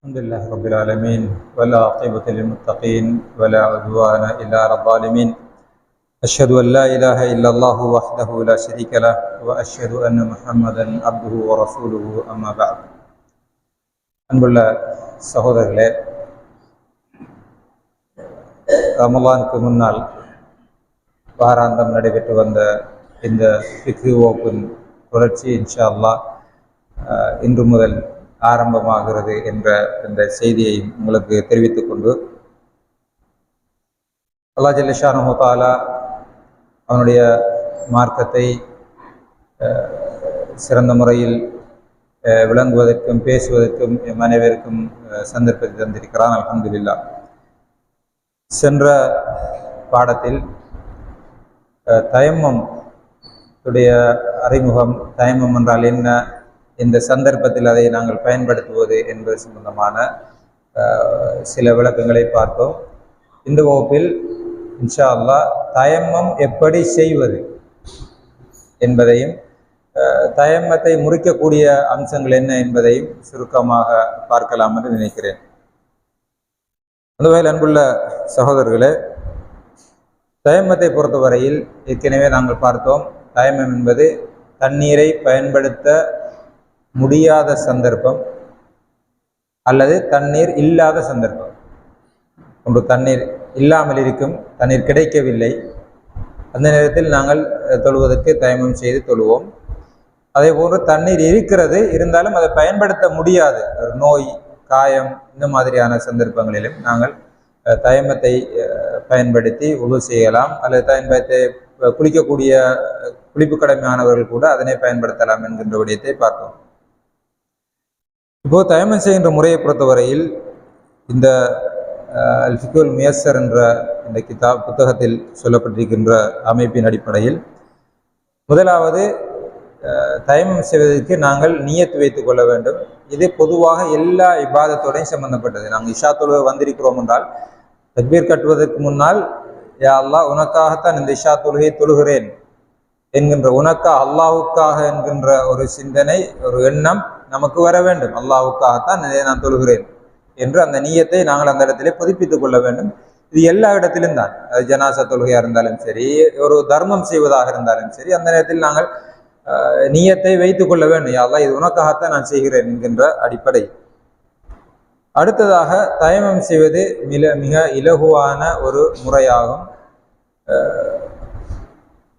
الحمد لله رب العالمين والعاقبة للمتقين ولا عدوان إلا على الظالمين. أشهد أن لا إله إلا الله وحده لا شريك له وأشهد أن محمدا عبده ورسوله أما بعد. அன்புள்ள சகோதரர்களே, ரமலானுக்கு முன்னால் வாராந்தம் நடைபெற்று வந்த இந்த ஃபிக்ஹ் வகுப்பின் தொடர்ச்சி இன்ஷா அல்லாஹ் இன்று முதல் ஆரம்பமாகிறது என்ற இந்த செய்தியை உங்களுக்கு தெரிவித்துக் கொண்டு, அல்லாஹ் ஜல்ல ஷானஹு தஆலா அவனுடைய மார்க்கத்தை சிறந்த முறையில் விளங்குவதற்கும் பேசுவதற்கும் அனைவருக்கும் சந்தர்ப்பத்தை தந்திருக்கிறான். அல்ஹம்துலில்லாஹ். சென்ற பாடத்தில் தயம்மம் உடைய அறிமுகம், தயம்மம் என்றால் என்ன, இந்த சந்தர்ப்பத்தில் அதை நாங்கள் பயன்படுத்துவது என்பது சம்பந்தமான சில விளக்கங்களை பார்த்தோம். இந்த வகுப்பில் இன்ஷா அல்லாஹ் தயம்மம் எப்படி செய்வது என்பதையும் தயம்மத்தை முறிக்கக்கூடிய அம்சங்கள் என்ன என்பதையும் சுருக்கமாக பார்க்கலாம் என்று நினைக்கிறேன். அந்த வகையில் அன்புள்ள சகோதரர்களே, தயம்மத்தை பொறுத்தவரையில் ஏற்கனவே நாங்கள் பார்த்தோம், தயம்மம் என்பது தண்ணீரை பயன்படுத்த முடியாத சந்தர்ப்பம் அல்லது தண்ணீர் இல்லாத சந்தர்ப்பம். ஒன்று தண்ணீர் இல்லாமல் இருக்கும், தண்ணீர் கிடைக்கவில்லை, அந்த நேரத்தில் நாங்கள் தொழுவதற்கு தயமம் செய்து தொழுவோம். அதே போன்று தண்ணீர் இருக்கிறது, இருந்தாலும் அதை பயன்படுத்த முடியாது, ஒரு நோய், காயம், இந்த மாதிரியான சந்தர்ப்பங்களிலும் நாங்கள் தயமத்தை பயன்படுத்தி உது செய்யலாம். அல்லது தயமத்தை குளிக்கக்கூடிய குளிப்பு கடமையானவர்கள் கூட அதனை பயன்படுத்தலாம் என்கின்ற விடயத்தை பார்த்தோம். இப்போது தயமம் செய்கின்ற முறையை பொறுத்தவரையில் இந்த அல் ஃபிக்ஹுல் முயஸ்ஸர் என்ற இந்த புத்தகத்தில் சொல்லப்பட்டிருக்கின்ற அமைப்பின் அடிப்படையில் முதலாவது தயமம் செய்வதற்கு நாங்கள் நியத்து வைத்துக் கொள்ள வேண்டும். இது பொதுவாக எல்லா இபாதத்தோடையும் சம்பந்தப்பட்டது. நாங்கள் இஷா தொழுகை வந்திருக்கிறோம் என்றால் தக்பீர் கட்டுவதற்கு முன்னால், யா அல்லாஹ் உனக்காகத்தான் இந்த இஷா தொழுகையை தொழுகிறேன் என்கின்ற, உனக்கா அல்லாஹுக்காக என்கின்ற ஒரு சிந்தனை, ஒரு எண்ணம் நமக்கு வர வேண்டும். அல்லாஹுக்காகத்தான் நான் தொழுகிறேன் என்று அந்த நியத்தை நாங்கள் அந்த இடத்திலே புதுப்பித்துக் கொள்ள வேண்டும். இது எல்லா இடத்திலும் தான், அது ஜனாசா தொழுகையாக இருந்தாலும் சரி, ஒரு தர்மம் செய்வதாக இருந்தாலும் சரி, அந்த நேரத்தில் நாங்கள் நியத்தை வைத்துக் கொள்ள வேண்டும். யா அல்லாஹ் இது உனக்காகத்தான் நான் செய்கிறேன் என்கின்ற அடிப்படை. அடுத்ததாக தயமம் செய்வது மிக இலகுவான ஒரு முறையாகும்.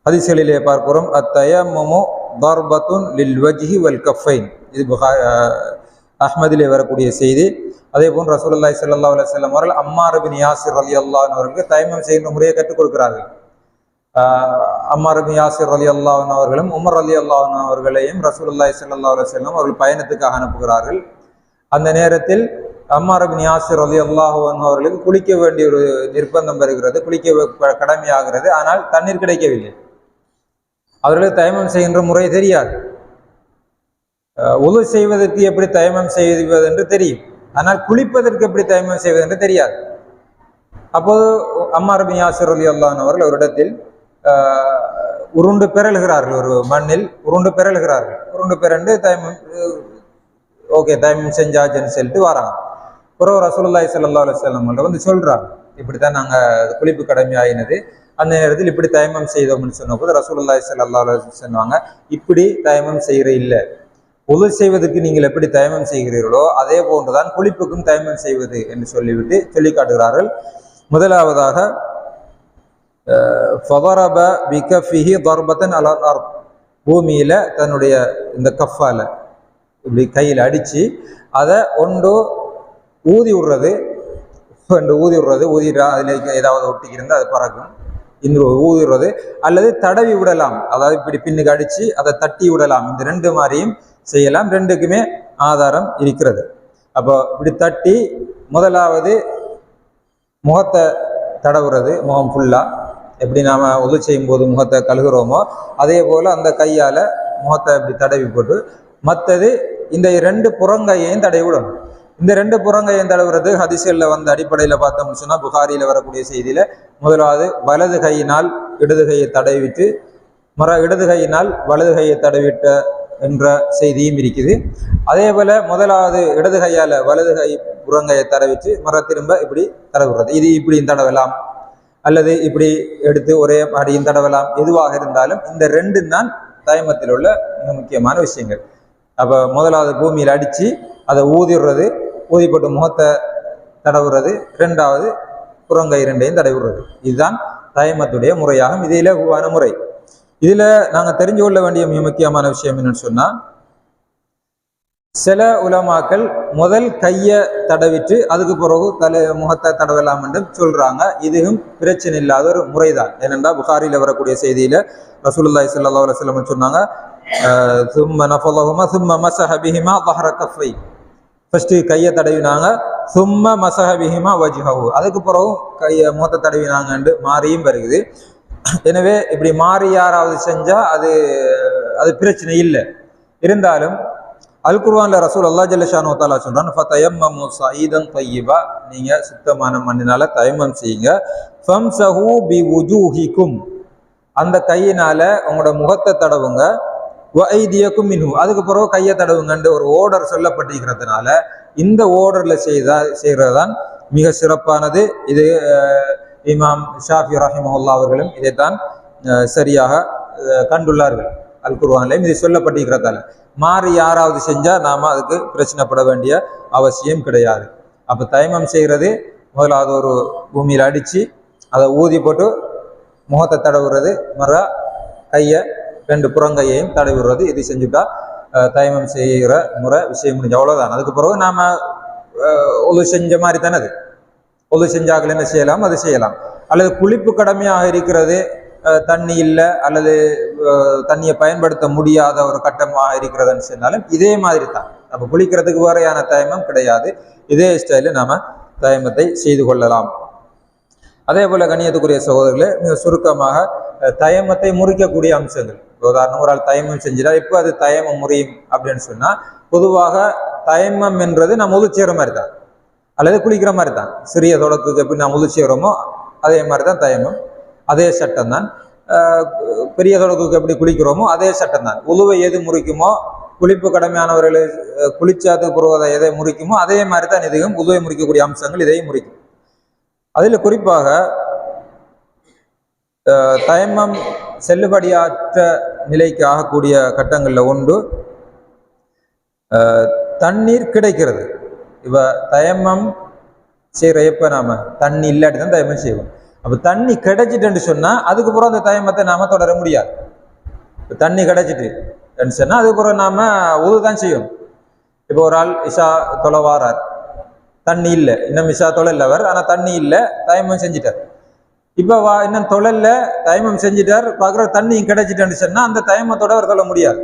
ஹதீஸ்களிலே பார்க்கிறோம், அத்தயம்மு தர்பத்துன் லில் வஜ்ஹி வல் கஃபைன். இது அஹ்மதிலே வரக்கூடிய செய்தி. அதே போன்று ரசூலுல்லாஹி ஸல்லல்லாஹு அலைஹி வஸல்லம் அவர்கள் அம்மார் பின் யாசிர் ரலியல்லாஹு அன்ஹு அவர்களுக்கு தயமம் செய்கின்ற முறையை கற்றுக் கொடுக்கிறார்கள். அம்மார் பின் யாசிர் ரலியல்லாஹு அன்ஹு அவர்களும் உமர் ரலியல்லாஹு அன்ஹு அவர்களையும் ரசூலுல்லாஹி ஸல்லல்லாஹு அலைஹி வஸல்லம் அவர்கள் பயணத்துக்காக அனுப்புகிறார்கள். அந்த நேரத்தில் அம்மார் பின் யாசிர் ரலியல்லாஹு அன்ஹு அவர்களுக்கு குளிக்க வேண்டிய ஒரு நிர்பந்தம் வருகிறது, குளிக்க கடமையாகிறது. ஆனால் தண்ணீர் கிடைக்கவில்லை. அவர்களுக்கு தயமம் செய்கின்ற முறை தெரியாது. உது செய்வதற்கு எப்படி தயமம் செய்வது என்று தெரியும், ஆனால் குளிப்பதற்கு எப்படி தயமம் செய்வது என்று தெரியாது. அப்போது அம்மார் பின் யாசிர் ரலியல்லாஹு அன்ஹு அவர்கள் ஒரு இடத்தில் உருண்டு பெறல்கிறார்கள், ஒரு மண்ணில் உருண்டு பெறல்கிறார்கள். உருண்டு பெறண்டு தயமம் தயமம் செஞ்சாச்சுன்னு சொல்லிட்டு வராங்க. பிறகு ரசூலுல்லாஹி ஸல்லல்லாஹு அலைஹி வஸல்லம் வந்து சொல்றாங்க, இப்படித்தான் நாங்கள் குளிப்பு கடமை ஆயினது, அந்த நேரத்தில் இப்படி தயமம் செய்தோம்னு சொன்ன போது ரசூலுல்லாஹி ஸல்லல்லாஹு அலைஹி வஸல்லம் சொன்னாங்க, இப்படி தயமம் செய்கிற இல்லை, உது செய்வதற்கு நீங்கள் எப்படி தயமம் செய்கிறீர்களோ அதே போன்றுதான் குளிப்புக்கும் தயமம் செய்வது என்று சொல்லிவிட்டு சொல்லி காட்டுகிறார்கள். முதலாவதாக ஃபதரப பிகஃபிஹி தர்பத்தன் அலல் அர்த், பூமியில தன்னுடைய இந்த கஃபால இப்படி கையில் அடிச்சு அதை ஒன்று ஊதி விடுறது, ஊதிட்டா அதில் ஏதாவது ஒட்டிக்கிருந்தால் அது பறக்கும், இன்று ஊதி விடுறது, அல்லது தடவி விடலாம், அதாவது இப்படி பின்னுக்கு அடிச்சு அதை தட்டி விடலாம். இந்த ரெண்டு மாதிரியும் செய்யலாம், ரெண்டுக்குமே ஆதாரம் இருக்கிறது. அப்போ இப்படி தட்டி முதலாவது முகத்தை தடவுறது, முகம் ஃபுல்லா எப்படி நாம உது செய்யும் போது முகத்தை கழுகுறோமோ அதே போல அந்த கையால முகத்தை இப்படி தடவி போட்டு, மற்றது இந்த ரெண்டு புறங்கையையும் தடவி விடணும். இந்த ரெண்டு புறங்கையும் தடவுறது ஹதீஸ்ல வந்த அடிப்படையில் பார்த்தோம்னு சொன்னா, புகாரியில வரக்கூடிய செய்தியில முதலாவது வலது கையினால் இடது கையை தடவிட்டு இடது கையினால் வலது கையை தடவிட்ட என்ற செய்தியும் இருக்குது. அதே போல முதலாவது இடது கையால் வலது கை புறங்கையை தடவிட்டு திரும்ப இப்படி தடவுறது. இது இப்படியும் தடவலாம், அல்லது இப்படி எடுத்து ஒரே அடியும் தடவலாம். எதுவாக இருந்தாலும் இந்த ரெண்டும் தான் தயமத்தில் உள்ள மிக முக்கியமான விஷயங்கள். அப்போ முதலாவது பூமியில் அடித்து அதை ஊதிடுறது, ஊதி போட்டு முகத்தை தடவுறது, ரெண்டாவது புறங்கை இரண்டையும் தடவுறது. இதுதான் தயமத்துடைய முறையாகும். இது இலகுவான முறை. இதுல நாங்க தெரிஞ்சு கொள்ள வேண்டிய மிக முக்கியமான விஷயம் என்னன்னு சொன்னா, சில உலமாக்கள் முதல் கையை தடவிட்டு அதுக்கு பிறகு முகத்தை தடவலாம் என்று சொல்றாங்க. இதுவும் பிரச்சனை இல்லாத ஒரு முறைதான். ஏனென்றால் புகாரில வரக்கூடிய செய்தியில ரசூலுல்லாஹி ஸல்லல்லாஹு அலைஹி வஸல்லம் சொன்னாங்க, ثم نفضهما ثم مسح بهما ظهر كفيه. ஃபர்ஸ்ட் கையை தடவினாங்க, சும்ம மஸஹ பிஹிமா வஜ்ஹஹு, அதுக்கு பிறகு கையை முகத்தை தடவினாங்கன்னு மாறியும் வருகிறது. எனவே இப்படி மாறி யாராவது செஞ்சா அது பிரச்சனை இல்லை. இருந்தாலும் அல் குர்ஆன்ல ரசூல் அல்லாஹ் ஜல்ல ஷானஹு தஆலா சொல்றான், ஃபதயம்மமு ஸஈதன் தய்யிபா, நீங்க சுத்தமான மண்ணினால தயம்மம் செய்யுங்க. ஃபம்ஸஹு பிவுஜூஹிக்கும், அந்த கையினால உங்களோட முகத்தை தடவுங்க. வஐதியக்கும் மின்ஹு, அதுக்கு பிறகு கையை தடவுங்கன்னு ஒரு ஓர்டர் சொல்லப்பட்டிருக்கிறதுனால இந்த ஓர்டர்ல செய்யறதுதான் மிக சிறப்பானது. இது இமாம் ஷாஃபி ரஹிமஹுல்லாஹ் அவர்களும் இதைத்தான் சரியாக கண்டுள்ளார்கள். அல் குர்ஆன்லையும் இது சொல்லப்பட்டிருக்கிறதால மாறி யாராவது செஞ்சா நாம அதுக்கு பிரச்சனைப்பட வேண்டிய அவசியம் கிடையாது. அப்ப தயமம் செய்யறது முதலாவது ஒரு பூமியில அடிச்சு அதை ஊதி போட்டு முகத்தை தடவுறது, கையை ரெண்டு புறங்கையையும் தடவிடுறது. இது செஞ்சுட்டா தயமம் செய்கிற முறை விஷயம் முடிஞ்சு, அவ்வளவுதான். அதுக்கு பிறகு நாம ஒழு செஞ்ச மாதிரி தானே அது. ஒழு செஞ்சாக்கள் என்ன செய்யலாம், அது செய்யலாம். அல்லது குளிப்பு கடமையாக இருக்கிறது, தண்ணி இல்லை அல்லது தண்ணியை பயன்படுத்த முடியாத ஒரு கட்டமாக இருக்கிறதுன்னு சொன்னாலும் இதே மாதிரி தான். நம்ம குளிக்கிறதுக்கு வரையான தயமம் கிடையாது. இதே ஸ்டைலில் நாம தயமத்தை செய்து கொள்ளலாம். அதே போல கண்ணியத்துக்குரிய சகோதரர்களே, மிக சுருக்கமாக தயமத்தை முறிக்கக்கூடிய அம்சங்கள். உதாரணம், ஒரு ஆள் தயமம் செஞ்சிடா, இப்போ அது தயமம் முறியும் அப்படின்னு சொன்னா, பொதுவாக தயமம் என்றது நம்ம உதுச்சேற மாதிரி தான், அல்லது குளிக்கிற மாதிரி தான். சிறிய தொடக்குக்கு எப்படி நாம் உதுச்சேறோமோ அதே மாதிரி தான் தயமம், அதே சட்டம் தான். பெரிய தொடக்குக்கு எப்படி குளிக்கிறோமோ அதே சட்டம் தான். உழுவை எது முறிக்குமோ, குளிப்பு கடமையானவர்கள் குளிச்சாத்துக்கு புறவதை எதை முறிக்குமோ அதே மாதிரி தான் இதையும் உழுவை முறிக்கக்கூடிய அம்சங்கள் இதையும் முறிக்கும். அதில் குறிப்பாக தயமம் செல்லுபடியாற்ற நிலைக்கு ஆகக்கூடிய கட்டங்களில் ஒன்று தண்ணீர் கிடைக்கிறது. இப்போ தயமம் செய்கிற எப்போ நாம தண்ணி இல்லாட்டி தான் தயமம் செய்வோம். அப்போ தண்ணி கிடைச்சிட்டுன்னு சொன்னால் அதுக்கப்புறம் அந்த தயமத்தை நாம தொடர முடியாது. இப்போ தண்ணி கிடைச்சிட்டுன்னு சொன்னால் அதுக்கப்புறம் நாம உது தான் செய்யணும். இப்போ ஒரு ஆள் இஷா தொலைவாரார், தண்ணி இல்லை, இன்னும் இஷா தொழிலவர், ஆனால் தண்ணி இல்லை, தயமம் செஞ்சிட்டார். இப்போ இன்னும் தொழில்ல தயமம் செஞ்சிட்டார், பார்க்குற தண்ணியும் கிடைச்சிட்டேன்னு சொன்னால் அந்த தயமத்தோட அவர் தொழ முடியாது.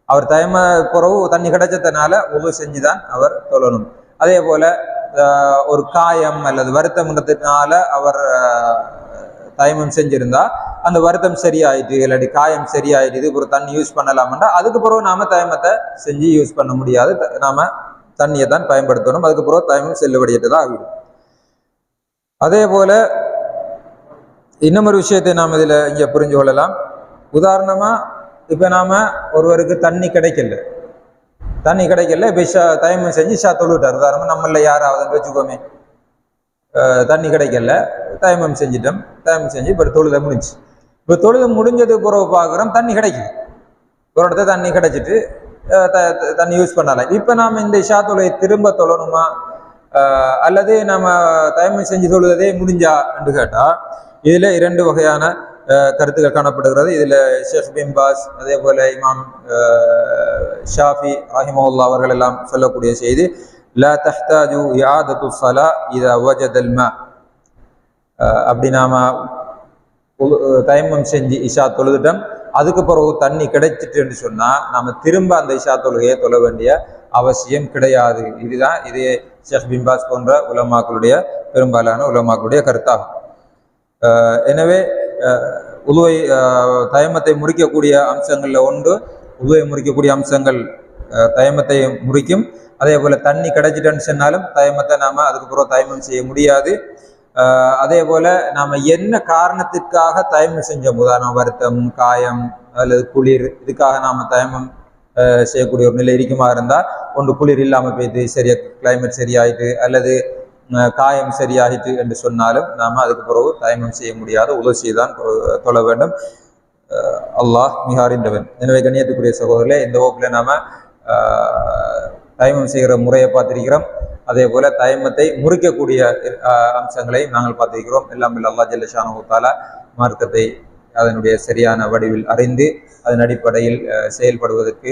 அவர் தயம குறவு தண்ணி கிடைச்சதுனால உது செஞ்சுதான் அவர் தொழணும். அதே போல ஒரு காயம் அல்லது வருத்தம்ன்றதுனால அவர் தயமம் செஞ்சிருந்தா அந்த வருத்தம் சரியாயிட்டு இல்லாட்டி காயம் சரியாயிட்டு இது ஒரு தண்ணி யூஸ் பண்ணலாம்னா அதுக்கு பிறகு நாம தயமத்தை செஞ்சு யூஸ் பண்ண முடியாது. நாம தண்ணியை தான் பயன்படுத்தணும். அதுக்கு பிறகு தயமம் செல்லுபடியிட்டு தான் ஆகிடும். அதே போல இன்னொரு விஷயத்தை நாம் இதில் இங்கே புரிஞ்சு கொள்ளலாம். உதாரணமா இப்போ நாம ஒருவருக்கு தண்ணி கிடைக்கல, இப்போ தயமம் செஞ்சு ஷா தொழுவிட்டார். உதாரணமா நம்மள யாராவது வச்சுக்கோமே, தண்ணி கிடைக்கல, தயமம் செஞ்சிட்டோம், தயமம் செஞ்சு இப்போ தொழுத முடிஞ்சு. இப்போ தொழுத முடிஞ்சது பிறகு பார்க்குறோம் தண்ணி கிடைக்குது, ஒரு இடத்த தண்ணி கிடைச்சிட்டு தண்ணி யூஸ் பண்ணலாம். இப்போ நாம் இந்த இஷா தொழுவை திரும்ப தொழணுமா அல்லது நம்ம தயமம் செஞ்சு தொழுவதே முடிஞ்சா என்று கேட்டால் இதில் இரண்டு வகையான கருத்துக்கள் காணப்படுகிறது. இதில் ஷேக் பின் பாஸ் அதே போல இமாம் ஷாஃபி ரஹிமஹுல்லாஹ் அவர்கள் எல்லாம் சொல்லக்கூடிய செய்தி, லா தஹ்தாஜு இஆதத்து ஸலா இதா வஜதல் மா. அப்படி நாம தயமம் செஞ்சு இஷா தொழுதுட்டோம், அதுக்கு பிறகு தண்ணி கிடைச்சிட்டுன்னு சொன்னா நாம திரும்ப அந்த இஷா தொழுகையை தொழ வேண்டிய அவசியம் கிடையாது. இதுதான் இது ஷேக் பின் பாஸ் போன்ற உலமாக்களுடைய பெரும்பாலான உலமாக்களுடைய கருத்தாகும். எனவே உதுவை தயமத்தை முறிக்கக்கூடிய அம்சங்கள்ல ஒன்று, உதுவை முறிக்கக்கூடிய அம்சங்கள் தயமத்தை முறிக்கும். அதே போல தண்ணி கிடைச்சிட்டேன்னு சொன்னாலும் தயமத்தை நாம அதுக்கப்புறம் தயமம் செய்ய முடியாது. அதே போல நாம என்ன காரணத்திற்காக தயமம் செஞ்சோம், உதாரணம் வருத்தம், காயம் அல்லது குளிர், இதுக்காக நாம தயமம் செய்யக்கூடிய ஒரு நிலை இருக்குமா இருந்தால் ஒன்று குளிர் இல்லாமல் போயிட்டு சரியா கிளைமேட் சரியாயிட்டு அல்லது காயம் சரியாகிட்டு என்று சொன்னாலும் நாம் அதுக்கு பிறகு தயமம் செய்ய முடியாத உதவி தான் தொழ வேண்டும். அல்லாஹ் மிக அறிந்தவன். எனவே கண்ணியத்துக்குரிய சகோதரர்களே, இந்த வகுப்புல நாம தயமம் செய்கிற முறையை பார்த்திருக்கிறோம். அதே போல தயமத்தை முறிக்கக்கூடிய அம்சங்களை நாங்கள் பார்த்திருக்கிறோம். எல்லாம் அல்லாஹ் ஜல்ல ஷானஹு தஆலா மார்க்கத்தை அதனுடைய சரியான வடிவில் அறிந்து அதன் அடிப்படையில் செயல்படுவதற்கு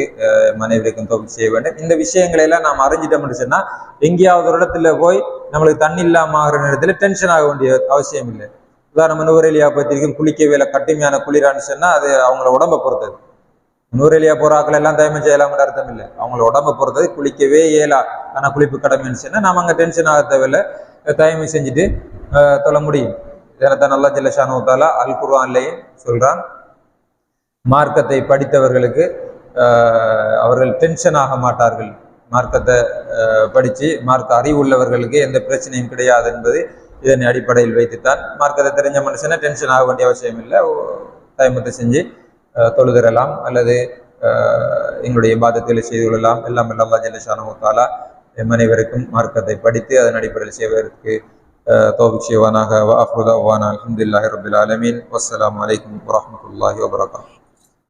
மனைவிக்கும் தௌஃபீக் செய்ய வேண்டும். இந்த விஷயங்களை எல்லாம் நாம் அறிஞ்சிட்டோம்னு சொன்னா எங்கேயாவது ஒரு இடத்துல போய் நம்மளுக்கு தண்ணி இல்லாம ஆகிற நேரத்தில் டென்ஷன் ஆக வேண்டிய அவசியம் இல்லை. உதாரணம் நுவரெலியா பற்றிருக்கும் குளிக்கவேல கட்டுமையான குளிரான்னு சொன்னா அது அவங்கள உடம்பை பொறுத்தது. நுவரெலியா போற ஆக்கள் எல்லாம் தயமம் செய்யலாம்னு அர்த்தம் இல்லை. அவங்கள உடம்பை பொறுத்தது குளிக்கவே இயலா ஆனா குளிப்பு கடமைன்னு சொன்னா நாம அங்க டென்ஷன் ஆக தேவையில்லை, தயமம் செஞ்சுட்டு தொழ முடியும். இதனைத்தான் அல்லாஹ் ஜல்ல ஷானஹு தஆலா அல் குர்ஆன்லயும் சொல்றான், மார்க்கத்தை படித்தவர்களுக்கு அவர்கள் டென்ஷன் ஆக மாட்டார்கள். மார்க்கத்தை படித்து மார்க்க அறிவு உள்ளவர்களுக்கு எந்த பிரச்சனையும் கிடையாது என்பது இதனை அடிப்படையில் வைத்துத்தான். மார்க்கத்தை தெரிஞ்ச மனுஷனை டென்ஷன் ஆக வேண்டிய அவசியம் இல்லை, தயமத்தை செஞ்சு தொழுதிரலாம் அல்லது எங்களுடைய இபாதத்தில் செய்து கொள்ளலாம். எல்லாம் அல்லாஹ் ஜல்ல ஷானஹு தஆலா அனைவருக்கும் மார்க்கத்தை படித்து அதன் அடிப்படையில் செய்வதற்கு தௌஃபீக் செய்வானாக. வ ஆஃபிரு தஅவானா அல்ஹம்துலில்லாஹி ரப்பில் ஆலமீன். வஸ்ஸலாமு அலைக்கும் வரஹ்மத்துல்லாஹி வபரகாத்துஹு.